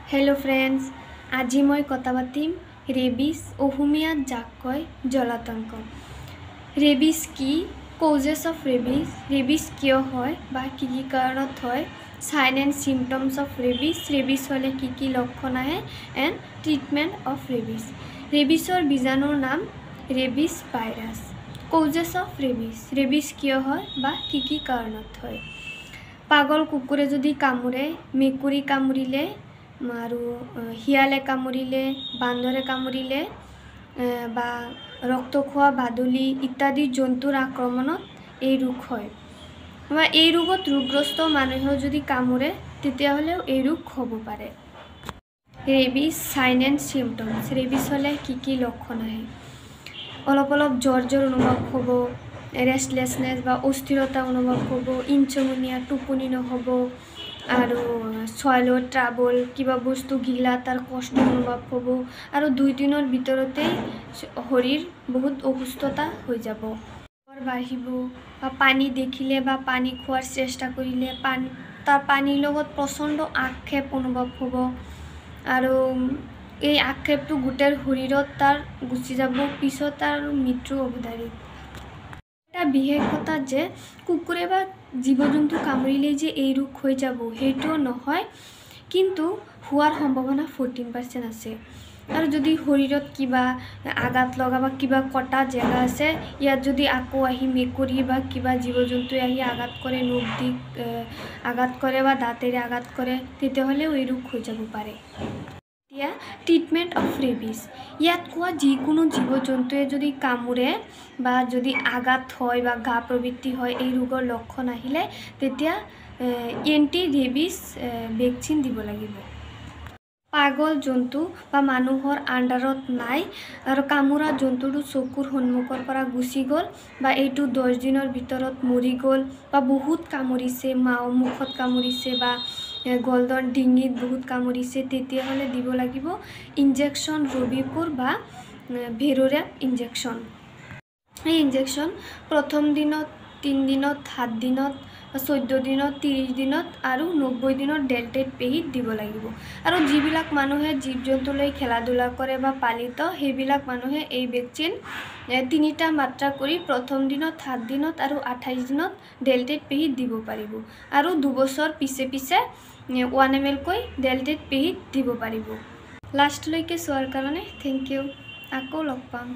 Hello friends, আজি मैं कथा पातिम रेबिस अहोमियात जाक कय जलातंक। रेबिस की कजेस अफ रेबिस क्यों হয় বা কি কাৰণত হয়, sign and symptoms of rabies हले की लक्षण आए एंड ट्रिटमेंट अफ रेबिसर बीजाणुर नाम रेबिस भाइरास। कजेस अफ रेबिस क्यों হয় বা কি কাৰণত হয়। पागल कुकुरे যদি কামুৰে, মেকুৰী কামুৰিলে আৰু শিয়ালে কামুৰিলে, বান্দৰে কামুৰিলে বা ৰক্ত খোৱা বাদুলি ইত্যাদি জন্তুৰ আক্ৰমণত এই ৰোগ হয় বা এই ৰোগত ৰোগগ্ৰস্ত মানুহেও যদি কামুৰে তেতিয়াহ'লেও এই ৰোগ হ'ব পাৰে। Rabies sign and symptoms. Rabies হ'লে কি লক্ষণ আহে, অলপ জ্বৰ অনুভৱ হ'ব, रेस्टलेसनेस बा अस्थिरता अनुभव हम, इनसोमनिया टुपनि नहब और सॉइल ट्राबल क्या बस्तु गिला तार कष्ट अनुभव हम और 2 दिनर भितरते शरीर बहुत असुस्थता हो যাব। बढ़ पानी देखिले बा पानी खोৱাৰ चेष्टा करिले तार पानीर लगत प्रचंड आक्षेप अनुभव हम और ये आक्षेपটো गोटेर शरीरत तार गुचि যাব, पिছত तार मृत्यु अवधारित। विशेषता जे कुकुरे बा जीव जन्तु कामुरिले जे এই ৰোগ হৈ যাব সেইটো নহয়, কিন্তু হোৱাৰ সম্ভাৱনা 14% আছে। और যদি শৰীৰত কিবা আঘাত লগা বা কিবা কটা জেগা আছে, ইয়াত যদি আকৌ আহি মেকুৰী বা কিবা জীৱ জন্তুৱে আহি আঘাত কৰে, নখ দি আঘাত কৰে বা দাঁতেৰে আঘাত কৰে, তেতিয়াহ'লেও এই ৰোগ হৈ যাব পাৰে। ट्रिटमेंट अफ रेबिस इतना क्या जिको जीव जन्तुए जो कामुरे बा जो आघात है बा घा प्रवृत्ति है ये रोगर लक्षण आहिले तेतिया एंटी रेबिस वैक्सीन दिब लागिब। पागल जन्तु बा मानुहर आन्डारत नाई और कामुरा जन्तुटो चकुर सन्मुखर परा गुचि गल बा एटू 10 दिनर भितरत मरि गल बा बहुत कामुरिसे, माओ मुखत कामुरिसे बा गलदर डिंगित बहुत कामुरिसे, तेतियाह'ले दिब लागिब इन्जेक्शन रबिपुर बा भेरोरिया इन्जेक्शन। ये इन्जेक्शन प्रथम दिनत 3 दिनत 7 दिनत 14 दिनत 30 दिनत और 90 दिनत डेल्टेट पेहित दिब लागिब। और जिबिलाक मानुहे जीव जन्तु लई खेला धुला करे बा पालित हेबिलाक मानुहे এই ভ্যাকচিন 3টা मात्रा करी प्रथम दिनत 7 दिनत और 28 दिनत डेल्टेट पेहित दिब पारिब और 2 बছर पिछे 1 ml কৈ डेल्टेट पेहित दिब पारिब। लास्ट लैके चोৱাৰ কাৰণে थैंक यू। आको लग पाम।